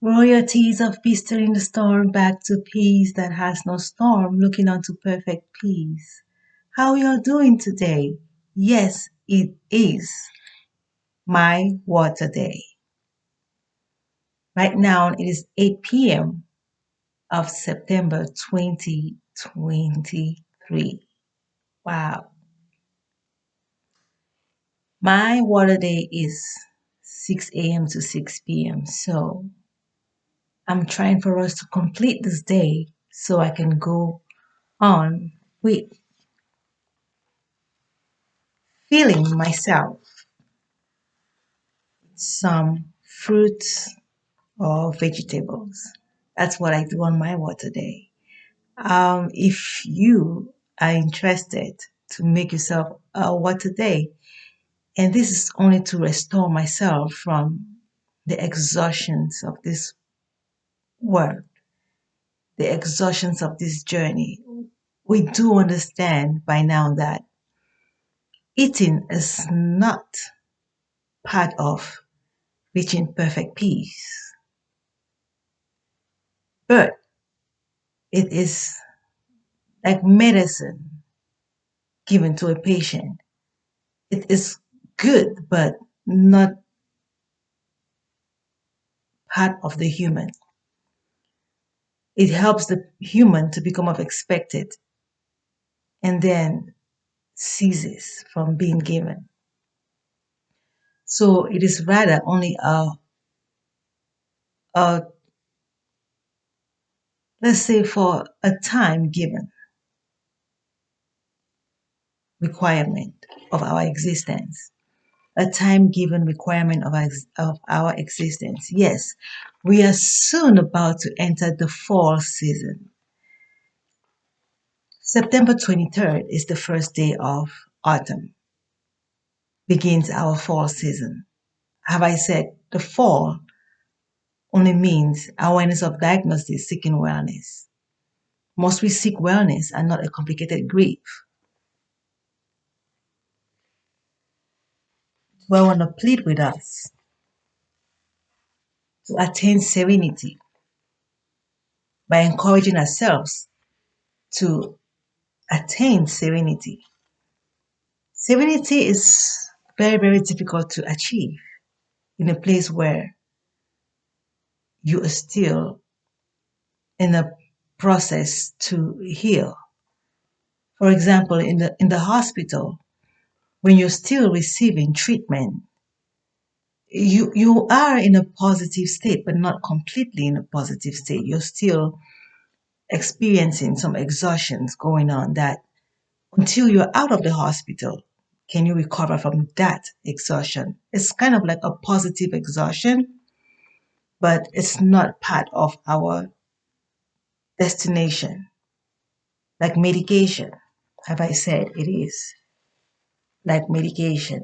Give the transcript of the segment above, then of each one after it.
Royalties of peace turning the storm back to peace that has no storm, looking onto perfect peace. How y'all doing today? Yes, it is my water day. Right now it is 8 p.m. of September 2023. Wow. My water day is 6 a.m. to 6 p.m. So I'm trying for us to complete this day so I can go on with feeling myself some fruits or vegetables. That's what I do on my water day. If you are interested to make yourself a water day, and this is only to restore myself from the exhaustions of this work, the exhaustions of this journey, we do understand by now that eating is not part of reaching perfect peace, but it is like medicine given to a patient. It is good, but not part of the human. It helps the human to become of expected and then ceases from being given. So it is rather only a let's say for a time given requirement of our existence. A time given requirement of our existence. Yes, we are soon about to enter the fall season. September 23rd is the first day of autumn, begins our fall season. Have I said the fall only means awareness of diagnosis seeking wellness? Must we seek wellness and not a complicated grief? Well, I want to plead with us to attain serenity by encouraging ourselves to attain serenity. Serenity is very, very difficult to achieve in a place where you are still in a process to heal. For example, in the hospital, when you're still receiving treatment, you are in a positive state, but not completely in a positive state. You're still experiencing some exhaustions going on that until you're out of the hospital, can you recover from that exhaustion? It's kind of like a positive exhaustion, but it's not part of our destination. Like medication, have I said it is like medication.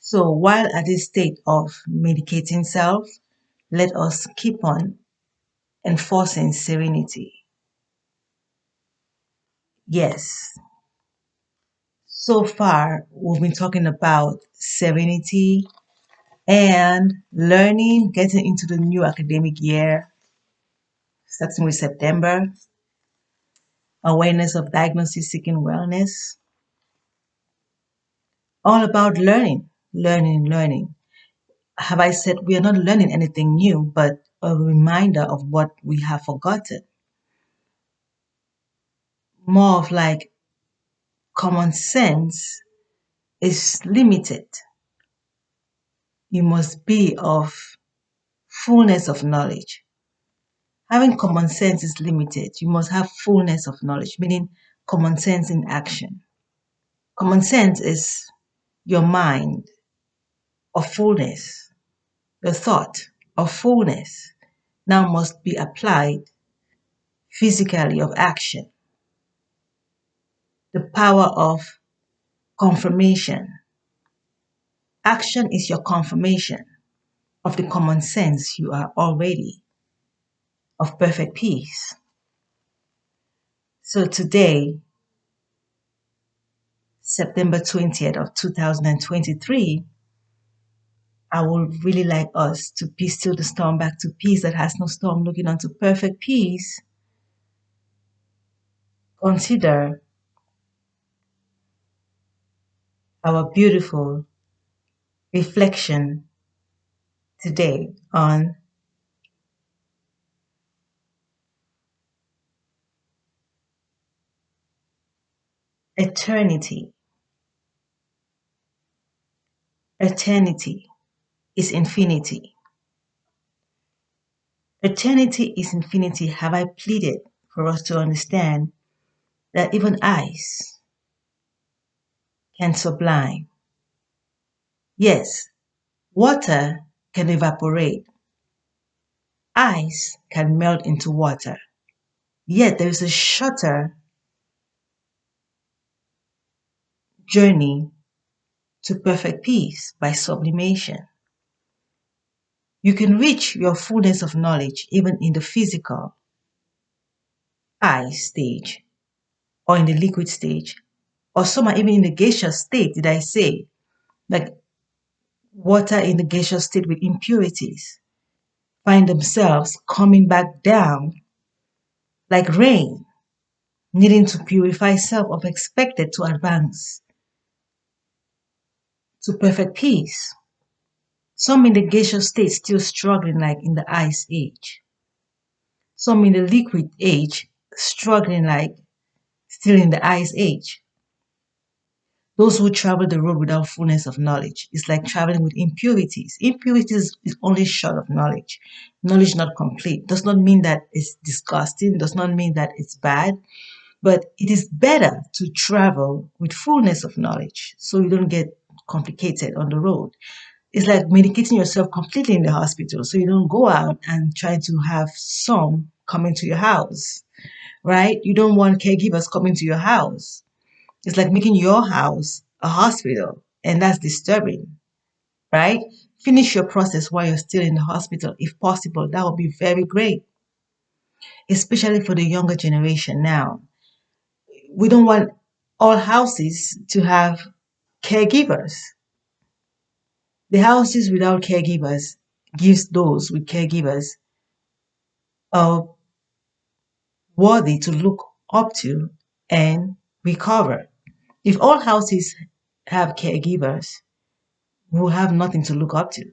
So while at this state of medicating self, let us keep on enforcing serenity. Yes, so far we've been talking about serenity and learning, getting into the new academic year, starting with September, awareness of diagnosis seeking wellness, all about learning, learning, learning. Have I said we are not learning anything new, but a reminder of what we have forgotten? More of like common sense is limited. You must be of fullness of knowledge. Having common sense is limited. You must have fullness of knowledge, meaning common sense in action. Common sense is your mind of fullness, your thought of fullness now must be applied physically of action. The power of confirmation. Action is your confirmation of the common sense you are already of perfect peace. So today, September 20th of 2023, I would really like us to be still the storm back to peace that has no storm, looking unto perfect peace. Consider our beautiful reflection today on eternity. Eternity is infinity. Eternity is infinity. Have I pleaded for us to understand that even ice can sublime? Yes, water can evaporate. Ice can melt into water. Yet there is a shorter journey to perfect peace by sublimation. You can reach your fullness of knowledge even in the physical ice stage or in the liquid stage, or some are even in the gaseous state, did I say? Like water in the gaseous state with impurities find themselves coming back down like rain, needing to purify self of expected to advance to perfect peace. Some in the gaseous state still struggling like in the ice age. Some in the liquid age struggling like still in the ice age. Those who travel the road without fullness of knowledge is like traveling with impurities. Impurities is only short of knowledge. Knowledge not complete. Does not mean that it's disgusting, does not mean that it's bad, but it is better to travel with fullness of knowledge so you don't get complicated on the road. It's like medicating yourself completely in the hospital so you don't go out and try to have some coming to your house, right? You don't want caregivers coming to your house. It's like making your house a hospital, and that's disturbing, right? Finish your process while you're still in the hospital, if possible. That would be very great, especially for the younger generation now. We don't want all houses to have caregivers. The houses without caregivers gives those with caregivers a worthy to look up to and recover. If all houses have caregivers, we'll have nothing to look up to.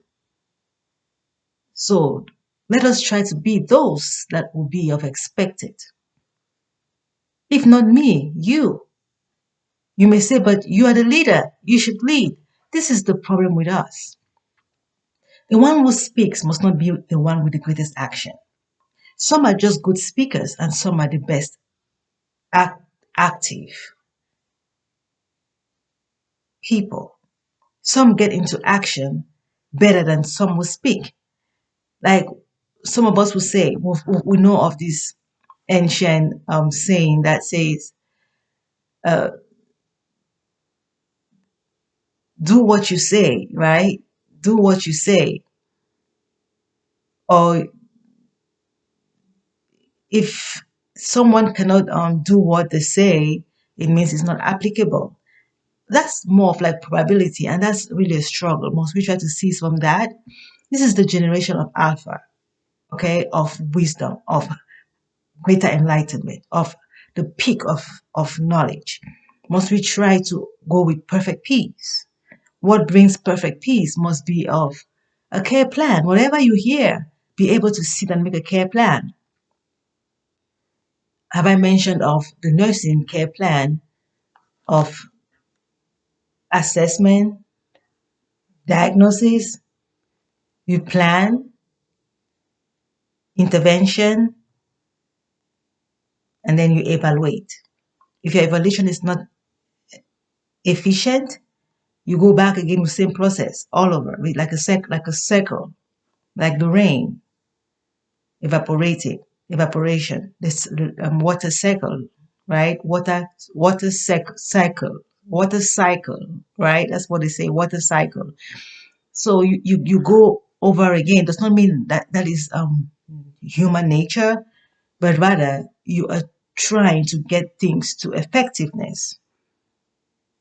So let us try to be those that will be of expected. If not me, you. You may say, but you are the leader. You should lead. This is the problem with us. The one who speaks must not be the one with the greatest action. Some are just good speakers and some are the best active people. Some get into action better than some who speak. Like some of us will say, we know of this ancient saying that says, uh, do what you say, right? Do what you say. Or if someone cannot do what they say, it means it's not applicable. That's more of like probability, and that's really a struggle. Most we try to seize from that. This is the generation of alpha, okay, of wisdom, of greater enlightenment, of the peak of knowledge. Must we try to go with perfect peace? What brings perfect peace must be of a care plan. Whatever you hear, be able to sit and make a care plan. Have I mentioned of the nursing care plan of assessment, diagnosis, you plan, intervention, and then you evaluate. If your evaluation is not efficient, you go back again with the same process all over, like a circle, like the rain evaporation, this water cycle, right? Water cycle, right? That's what they say, water cycle. So you go over again. Does not mean that that is human nature, but rather you are trying to get things to effectiveness.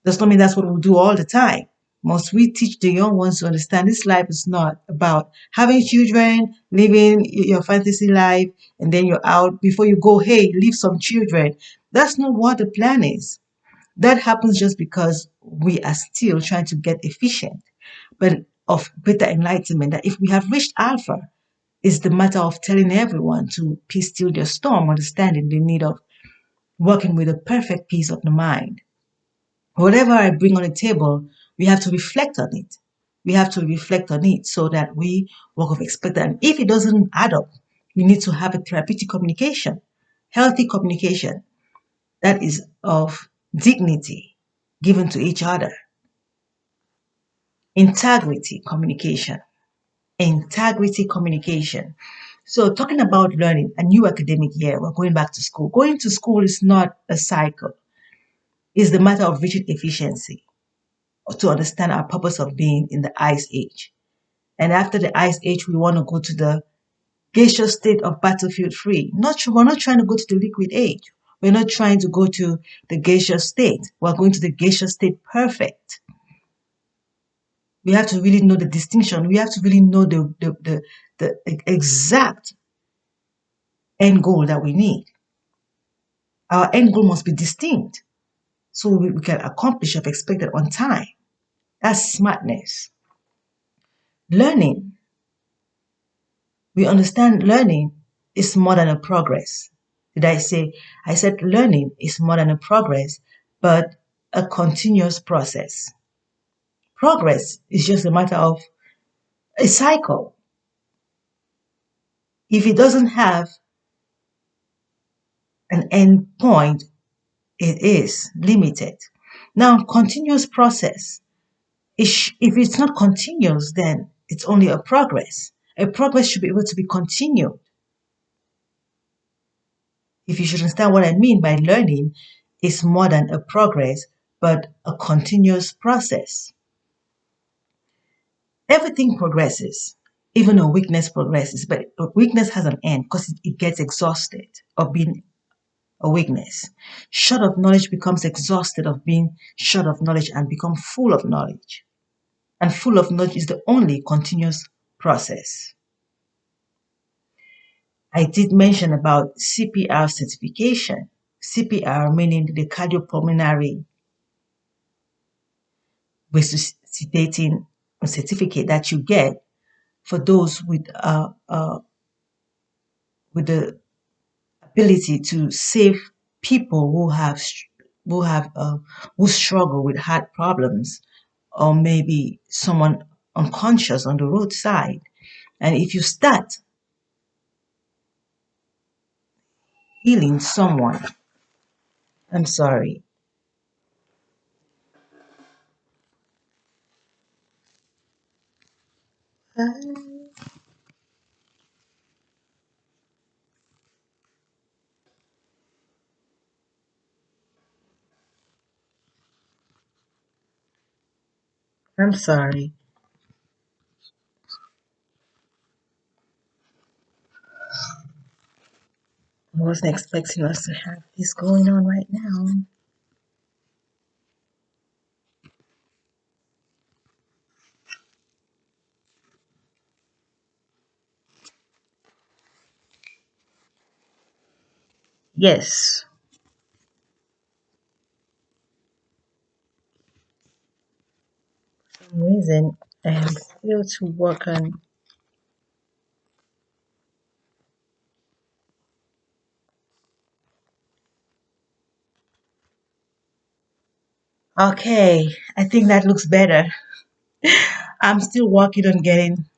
Does not mean that's what we'll do all the time. Must we teach the young ones to understand this life is not about having children, living your fantasy life, and then you're out before you go, hey, leave some children. That's not what the plan is. That happens just because we are still trying to get efficient, but of greater enlightenment that if we have reached alpha, it's the matter of telling everyone to peace still their storm, understanding the need of working with a perfect peace of the mind. Whatever I bring on the table, we have to reflect on it. We have to reflect on it so that we work of expected. And if it doesn't add up, we need to have a therapeutic communication, healthy communication that is of dignity given to each other. Integrity communication. Integrity communication. So, talking about learning, a new academic year, we're going back to school. Going to school is not a cycle, it's the matter of reaching efficiency to understand our purpose of being in the ice age. And after the ice age, we want to go to the gaseous state of battlefield free. We're not trying to go to the liquid age. We're not trying to go to the gaseous state. We're going to the gaseous state perfect. We have to really know the distinction. We have to really know the exact end goal that we need. Our end goal must be distinct so we can accomplish of expected on time. That's smartness. Learning. We understand learning is more than a progress. Did I say? I said learning is more than a progress, but a continuous process. Progress is just a matter of a cycle. If it doesn't have an end point, it is limited. Now, continuous process. If it's not continuous, then it's only a progress. A progress should be able to be continued. If you should understand what I mean by learning, is more than a progress, but a continuous process. Everything progresses, even a weakness progresses, but a weakness has an end because it gets exhausted of being a weakness. Short of knowledge becomes exhausted of being short of knowledge and become full of knowledge. And full of knowledge is the only continuous process. I did mention about CPR certification. CPR meaning the cardiopulmonary resuscitating certificate that you get for those with the ability to save people who have who struggle with heart problems or maybe someone unconscious on the roadside. And if you start healing someone, I'm sorry, I'm sorry. I wasn't expecting us to have this going on right now. Yes, for some reason I am still to work on. Okay, I think that looks better. I'm still working on getting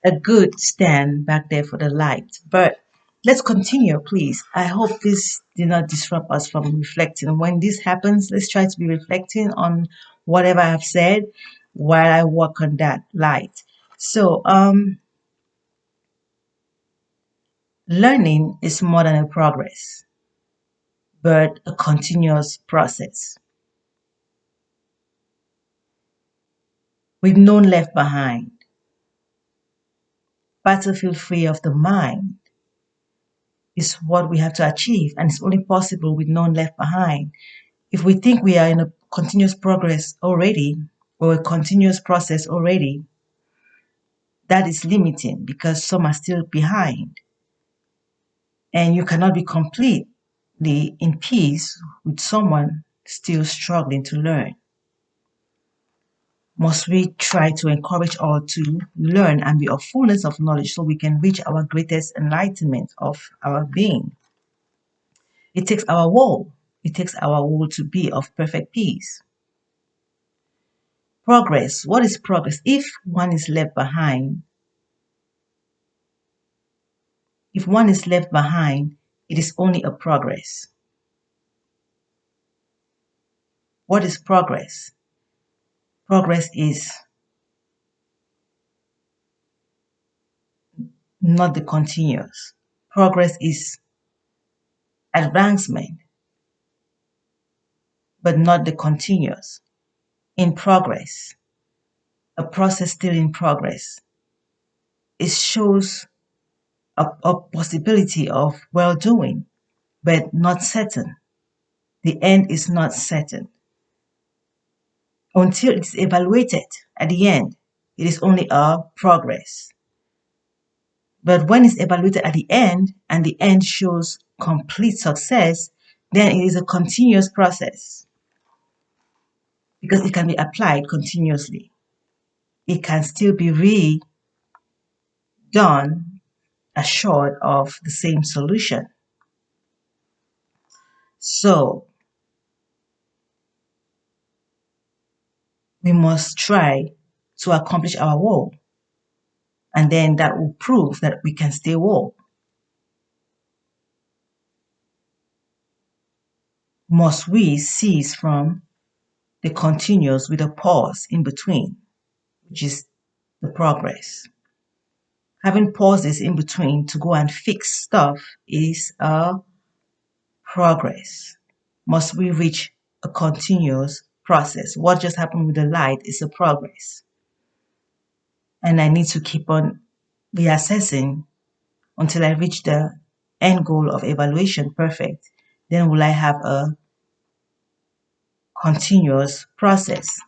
a good stand back there for the light. But let's continue, please. I hope this did not disrupt us from reflecting. When this happens, let's try to be reflecting on whatever I've said while I work on that light. So, learning is more than a progress, but a continuous process with none left behind. Battlefield free of the mind is what we have to achieve, and it's only possible with none left behind. If we think we are in a continuous progress already, or a continuous process already, that is limiting because some are still behind. And you cannot be completely in peace with someone still struggling to learn. Must we try to encourage all to learn and be of fullness of knowledge so we can reach our greatest enlightenment of our being? It takes our will. It takes our will to be of perfect peace. Progress. What is progress? If one is left behind, it is only a progress. What is progress? Progress is not the continuous. Progress is advancement, but not the continuous. In progress, a process still in progress. It shows a possibility of well doing, but not certain. The end is not certain. Until it's evaluated at the end, it is only a progress. But when it's evaluated at the end and the end shows complete success, then it is a continuous process because it can be applied continuously. It can still be redone assured of the same solution. So we must try to accomplish our goal, and then that will prove that we can stay whole. Must we cease from the continuous with a pause in between, which is the progress? Having pauses in between to go and fix stuff is a progress. Must we reach a continuous process? What just happened with the light is a progress. And I need to keep on reassessing until I reach the end goal of evaluation perfect. Then will I have a continuous process.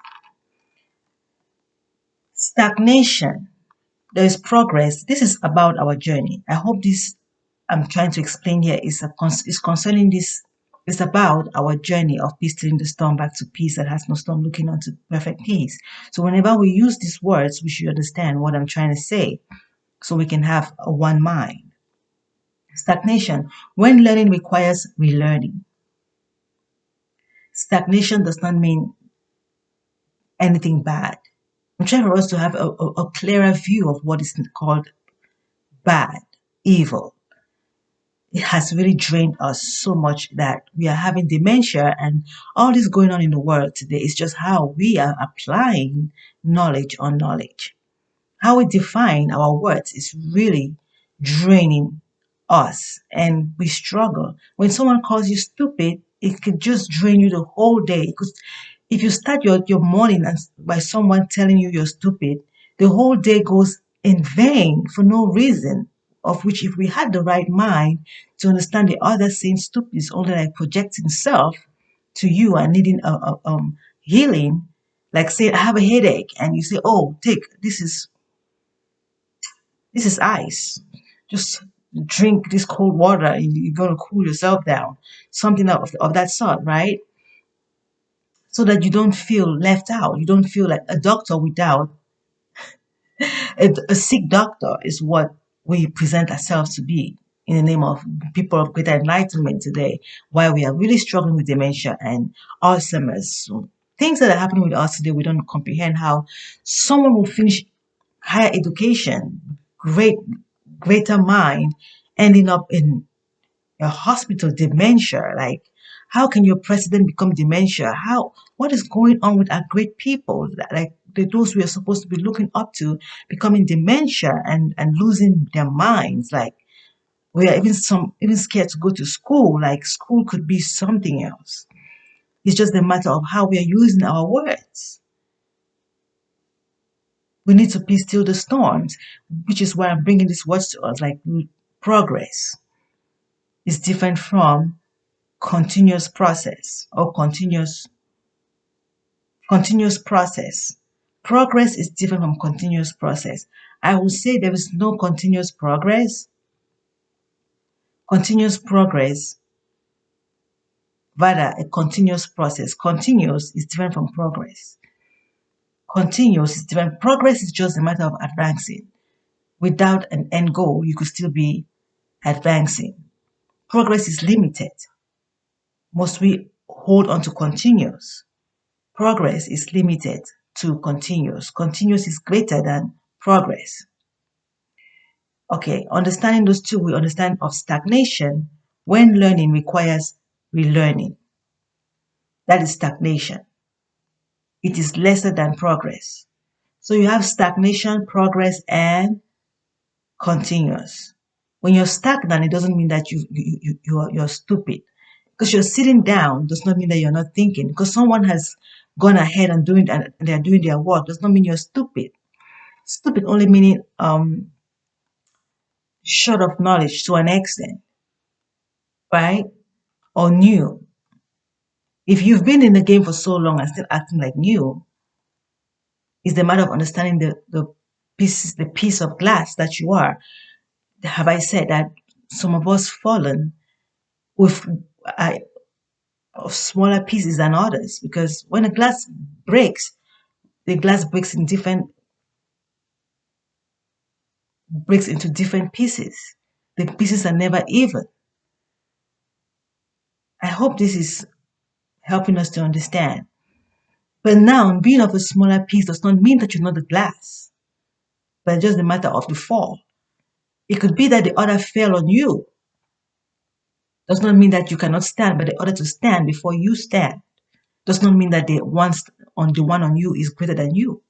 Stagnation. There is progress. This is about our journey. I hope this I'm trying to explain here is concerning this. It's about our journey of peace tilling the storm back to peace that has no storm, looking onto perfect peace. So whenever we use these words, we should understand what I'm trying to say so we can have a one mind. Stagnation. When learning requires relearning. Stagnation does not mean anything bad. I'm trying for us to have a clearer view of what is called bad, evil. It has really drained us so much that we are having dementia, and all this going on in the world today is just how we are applying knowledge on knowledge. How we define our words is really draining us, and we struggle. When someone calls you stupid, it could just drain you the whole day. Because if you start your morning by someone telling you you're stupid, the whole day goes in vain for no reason. Of which, if we had the right mind to understand the other saying stupid is only like projecting self to you and needing a healing, like say I have a headache and you say, oh, take this is ice. Just drink this cold water. You're going to cool yourself down. Something of that sort, right? So that you don't feel left out. You don't feel like a doctor without a sick doctor is what we present ourselves to be in the name of people of greater enlightenment today, while we are really struggling with dementia and Alzheimer's. So things that are happening with us today, we don't comprehend how someone will finish higher education, greater mind, ending up in a hospital dementia. Like, how can your president become dementia? What is going on with our great people? Like those we are supposed to be looking up to becoming dementia and losing their minds. Like we are even scared to go to school. Like school could be something else. It's just a matter of how we are using our words. We need to be still the storms, which is why I'm bringing these words to us. Like progress is different from continuous process or continuous Continuous process. Progress is different from continuous process. I would say there is no continuous progress. Continuous progress, rather a continuous process. Continuous is different from progress. Continuous is different. Progress is just a matter of advancing. Without an end goal, you could still be advancing. Progress is limited. Must we hold on to continuous? Progress is limited to continuous. Continuous is greater than progress. Okay, understanding those two, we understand of stagnation when learning requires relearning. That is stagnation. It is lesser than progress. So you have stagnation, progress, and continuous. When you're stagnant, it doesn't mean that you're stupid. Because you're sitting down does not mean that you're not thinking. Because someone has gone ahead and they're doing their work does not mean you're stupid. Stupid only meaning short of knowledge to an extent, right? Or new. If you've been in the game for so long and still acting like new, it's the matter of understanding the piece of glass that you are. Have I said that some of us fallen with of smaller pieces than others? Because when a glass breaks, the glass breaks into different pieces. The pieces are never even. I hope this is helping us to understand. But now, being of a smaller piece does not mean that you're not the glass, but just a matter of the fall. It could be that the other fell on you. Does not mean that you cannot stand, but the other to stand before you stand. Does not mean that the one on you is greater than you.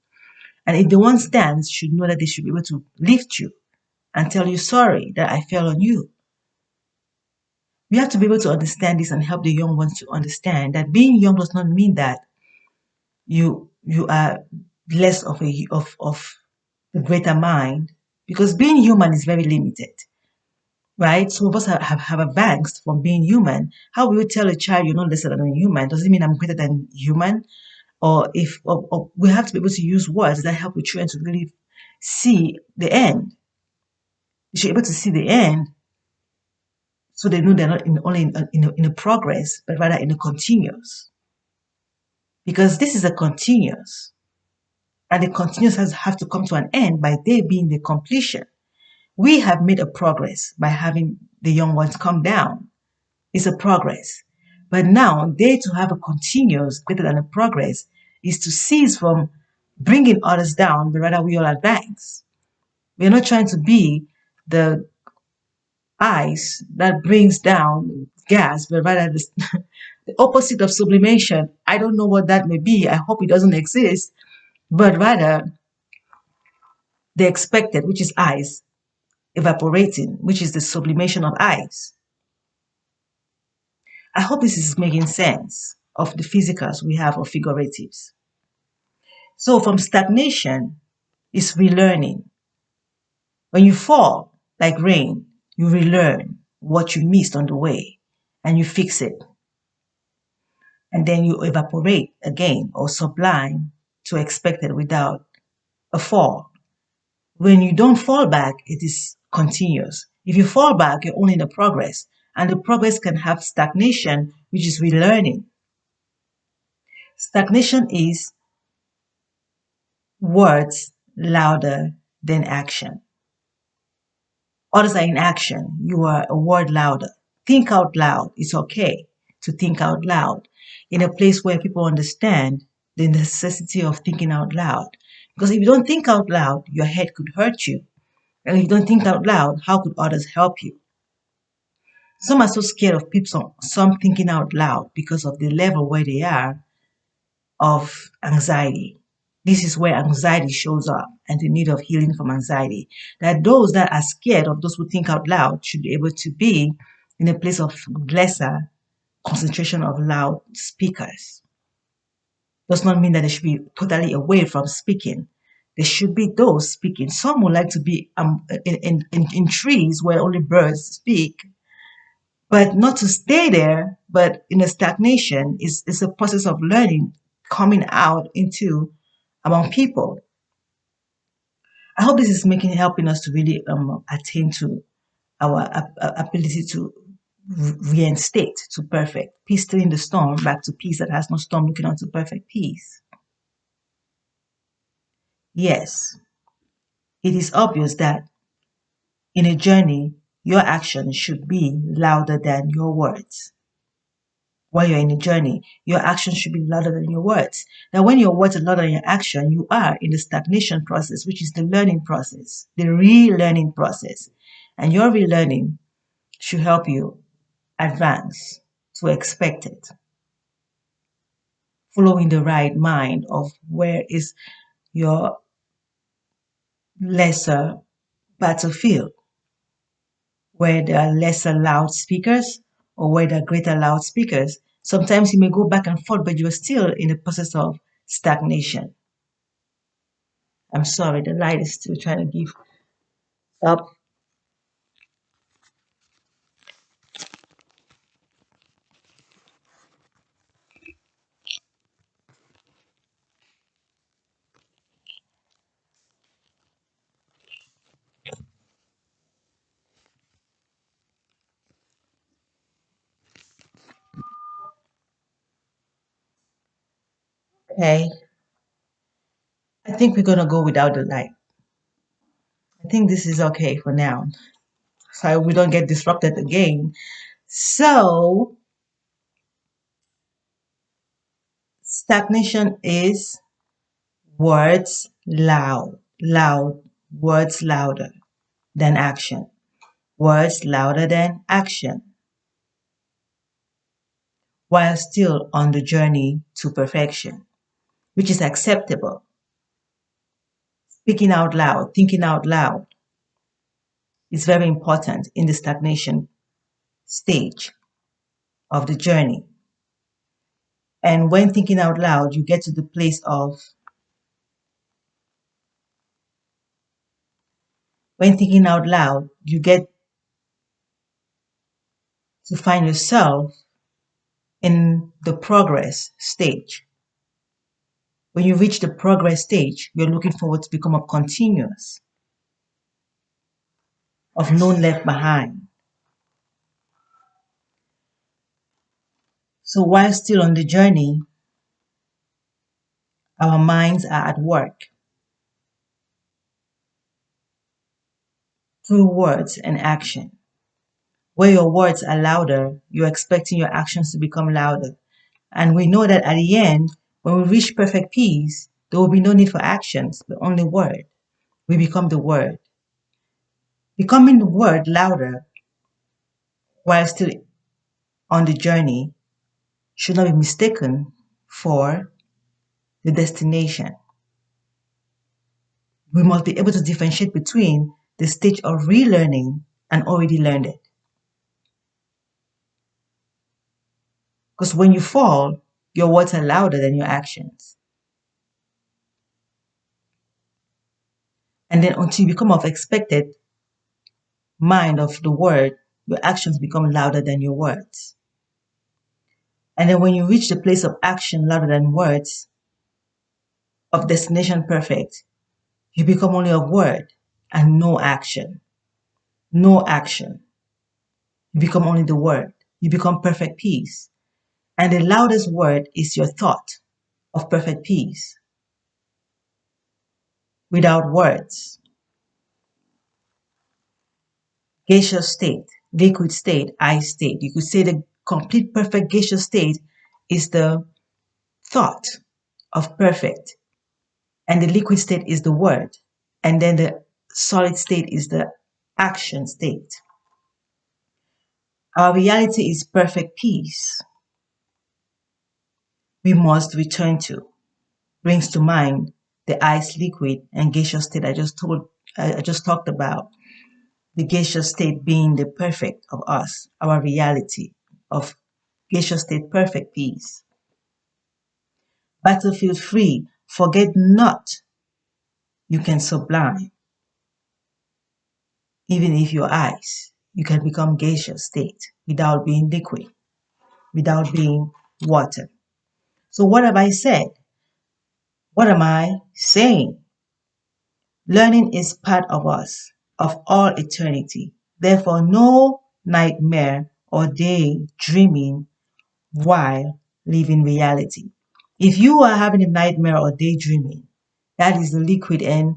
And if the one stands, should know that they should be able to lift you and tell you sorry that I fell on you. We have to be able to understand this and help the young ones to understand that being young does not mean that you are less of the greater mind, because being human is very limited, right? Some of us have advanced from being human. How will you tell a child you're not lesser than a human? Does it mean I'm greater than human? Or we have to be able to use words that help the children to really see the end. You should be able to see the end so they know they're not only in a progress, but rather in a continuous. Because this is a continuous. And the continuous have to come to an end by there being the completion. We have made a progress by having the young ones come down. It's a progress. But now, they to have a continuous greater than a progress is to cease from bringing others down, but rather we all advance. We're not trying to be the ice that brings down gas, but rather the opposite of sublimation. I don't know what that may be. I hope it doesn't exist, but rather the expected, which is ice, evaporating, which is the sublimation of ice. I hope this is making sense of the physicals we have of figuratives. So from stagnation is relearning. When you fall like rain, you relearn what you missed on the way and you fix it. And then you evaporate again or sublime to expected without a fall. When you don't fall back, it is continuous. If you fall back, you're only in the progress. And the progress can have stagnation, which is relearning. Stagnation is words louder than action. Others are in action. You are a word louder. Think out loud. It's okay to think out loud in a place where people understand the necessity of thinking out loud. Because if you don't think out loud, your head could hurt you. And if you don't think out loud, how could others help you? Some are so scared of people, some thinking out loud because of the level where they are of anxiety. This is where anxiety shows up and the need of healing from anxiety. That those that are scared of those who think out loud should be able to be in a place of lesser concentration of loud speakers. Does not mean that they should be totally away from speaking. There should be those speaking. Some would like to be in trees where only birds speak, but not to stay there, but in a stagnation is a process of learning coming out into among people. I hope this is helping us to really attain to our ability to reinstate to perfect peace, still in the storm, back to peace that has no storm, looking on to perfect peace. Yes, it is obvious that in a journey, your action should be louder than your words. While you're in a journey, your action should be louder than your words. Now, when your words are louder than your action, you are in the stagnation process, which is the learning process, the relearning process. And your relearning should help you advance to expect it, following the right mind of where is your lesser battlefield, where there are lesser loudspeakers or where there are greater loudspeakers. Sometimes you may go back and forth, but you are still in the process of stagnation. I'm sorry, the light is still trying to give up. Okay, I think we're going to go without the light. I think this is okay for now, so we don't get disrupted again. So, stagnation is words words louder than action, words louder than action, while still on the journey to perfection, which is acceptable. Speaking out loud, thinking out loud is very important in the stagnation stage of the journey. And when thinking out loud, you get to the place of, when thinking out loud, you get to find yourself in the progress stage. When you reach the progress stage, you're looking forward to become a continuous, of none left behind. So while still on the journey, our minds are at work through words and action. Where your words are louder, you're expecting your actions to become louder. And we know that at the end, when we reach perfect peace, there will be no need for actions, but only word. We become the word. Becoming the word louder while still on the journey should not be mistaken for the destination. We must be able to differentiate between the stage of relearning and already learned it. Because when you fall, your words are louder than your actions. And then until you become of expected mind of the word, your actions become louder than your words. And then when you reach the place of action louder than words, of destination perfect, you become only a word and no action. No action. You become only the word. You become perfect peace. And the loudest word is your thought of perfect peace without words. Gaseous state, liquid state, ice state. You could say the complete perfect gaseous state is the thought of perfect, and the liquid state is the word, and then the solid state is the action state. Our reality is perfect peace. We must return to. Brings to mind the ice, liquid, and gaseous state I just talked about. The gaseous state being the perfect of us, our reality of gaseous state, perfect peace. Battlefield free, forget not you can sublime. Even if you're ice, you can become gaseous state without being liquid, without being water. So what have I said? What am I saying? Learning is part of us, of all eternity. Therefore, no nightmare or daydreaming while living reality. If you are having a nightmare or daydreaming, that is the liquid and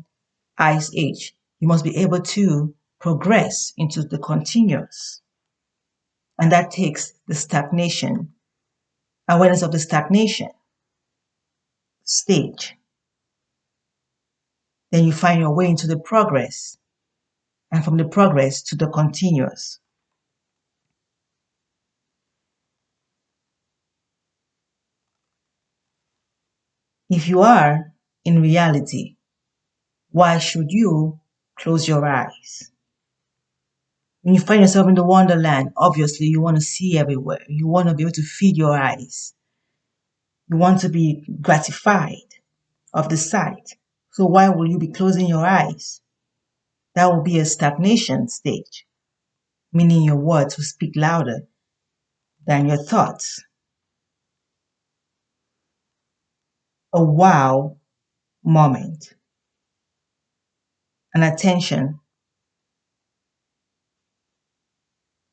ice age. You must be able to progress into the continuous. And that takes the stagnation, awareness of the stagnation stage. Then you find your way into the progress, and from the progress to the continuous. If you are in reality, why should you close your eyes? When you find yourself in the wonderland, obviously you want to see everywhere. You want to be able to feed your eyes. You want to be gratified of the sight. So why will you be closing your eyes? That will be a stagnation stage, meaning your words will speak louder than your thoughts. A wow moment, an attention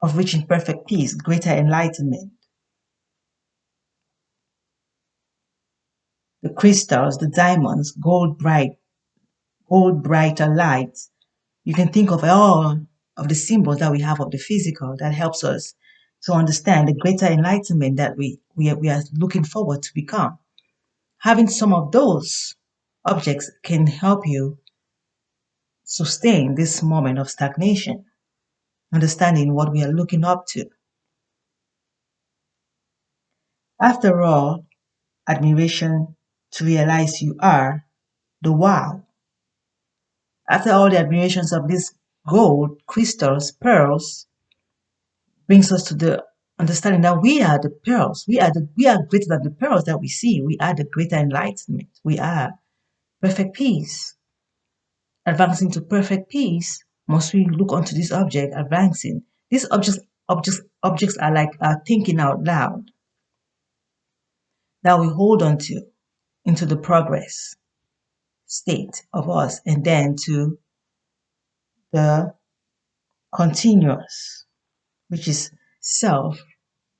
of reaching perfect peace, greater enlightenment. The crystals, the diamonds, gold brighter lights. You can think of all of the symbols that we have of the physical that helps us to understand the greater enlightenment that we are looking forward to become. Having some of those objects can help you sustain this moment of stagnation, understanding what we are looking up to. After all, admiration to realize you are the wow. After all the admirations of these gold, crystals, pearls, brings us to the understanding that we are the pearls. We are greater than the pearls that we see. We are the greater enlightenment. We are perfect peace. Advancing to perfect peace, must we look onto this object advancing. These objects are like thinking out loud that we hold on to into the progress state of us, and then to the continuous, which is self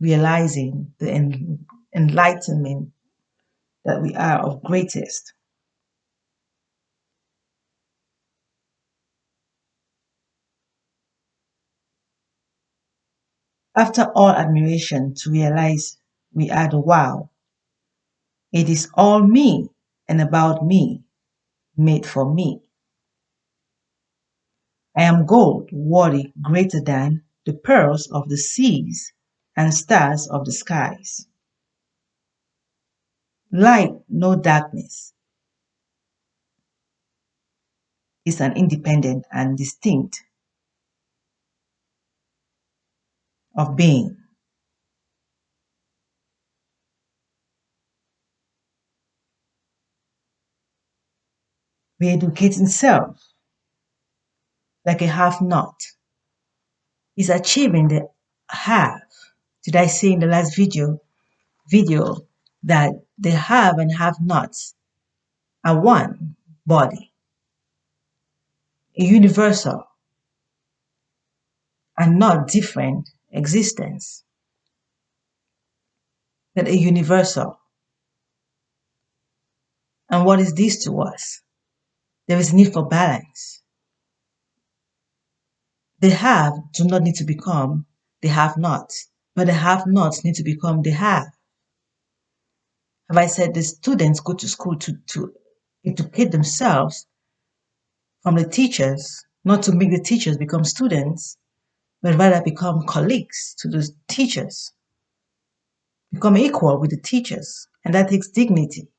realizing the enlightenment that we are of greatest. After all admiration to realize we are the wow, it is all me and about me, made for me. I am gold worthy greater than the pearls of the seas and stars of the skies. Light, no darkness, is an independent and distinct of being. Re-educating self like a half knot is achieving the half. Did I say in the last video that the have and have nots are one body, a universal and not different existence, but a universal. And what is this to us? There is need for balance. The have do not need to become the have nots, but the have nots need to become the have. Have I said the students go to school to educate themselves from the teachers, not to make the teachers become students, but rather become colleagues to the teachers, become equal with the teachers, and that takes dignity.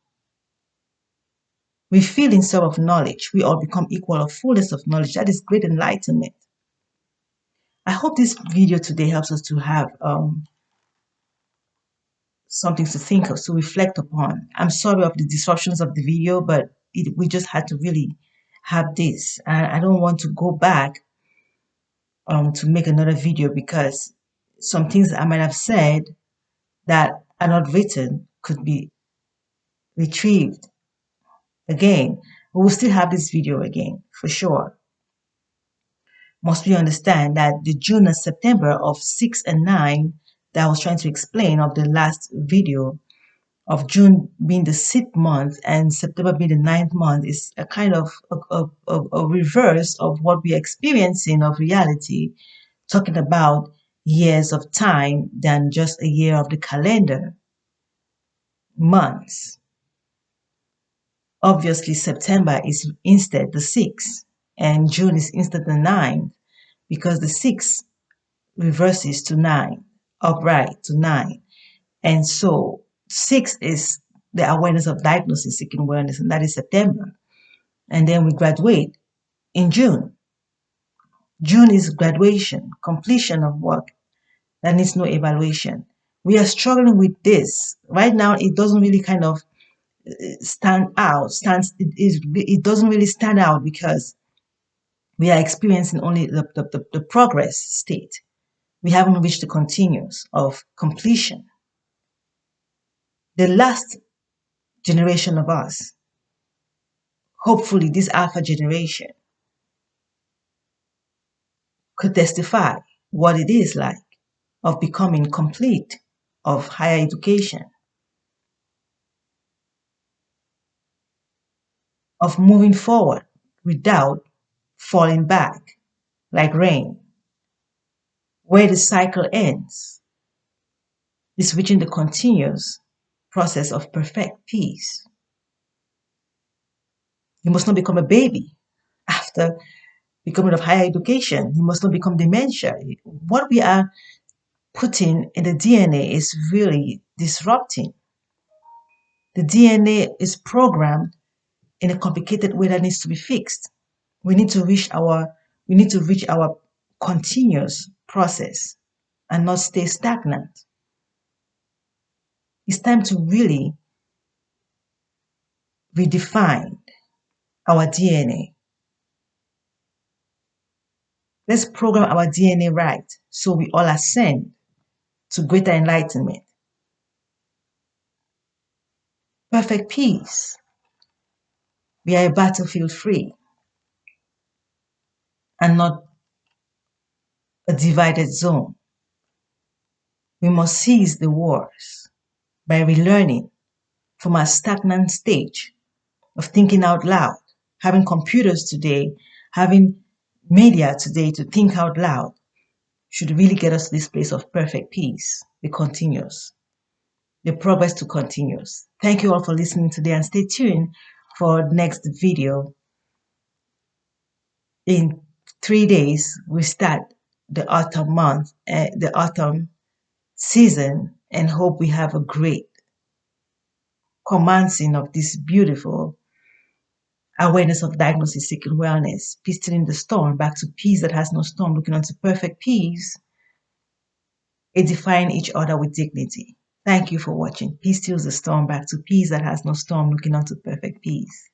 We feel in self of knowledge, we all become equal of fullness of knowledge. That is great enlightenment. I hope this video today helps us to have something to think of, to reflect upon. I'm sorry of the disruptions of the video, but we just had to really have this. I don't want to go back to make another video, because some things I might have said that are not written could be retrieved Again, we will still have this video again, for sure. Must we understand that the June and September of 6 and 9 that I was trying to explain of the last video, of June being the 6th month and September being the 9th month, is a kind of a reverse of what we're experiencing of reality, talking about years of time than just a year of the calendar, months. Obviously, September is instead the 6th and June is instead the 9th, because the 6th reverses to 9, upright to 9. And so 6 is the awareness of diagnosis, seeking wellness, and that is September. And then we graduate in June. June is graduation, completion of work. That needs no evaluation. We are struggling with this. Right now, it doesn't really kind of it doesn't really stand out because we are experiencing only the progress state. We haven't reached the continuous of completion. The last generation of us, hopefully this alpha generation, could testify what it is like of becoming complete, of higher education, of moving forward without falling back like rain. Where the cycle ends is reaching the continuous process of perfect peace. You must not become a baby after becoming of higher education. You must not become dementia. What we are putting in the DNA is really disrupting. The DNA is programmed in a complicated way that needs to be fixed. We need to reach our continuous process and not stay stagnant. It's time to really redefine our DNA. Let's program our DNA right so we all ascend to greater enlightenment. Perfect peace. We are a battlefield free and not a divided zone. We must seize the wars by relearning from our stagnant stage of thinking out loud, having computers today, having media today to think out loud should really get us to this place of perfect peace, the continuous, the progress to continuous. Thank you all for listening today and stay tuned for next video. In 3 days, we start the autumn month, the autumn season, and hope we have a great commencing of this beautiful awareness of diagnosis, seeking wellness, peace stilling the storm, back to peace that has no storm, looking onto perfect peace, edifying each other with dignity. Thank you for watching. Peace stills the storm, back to peace that has no storm, looking onto perfect peace.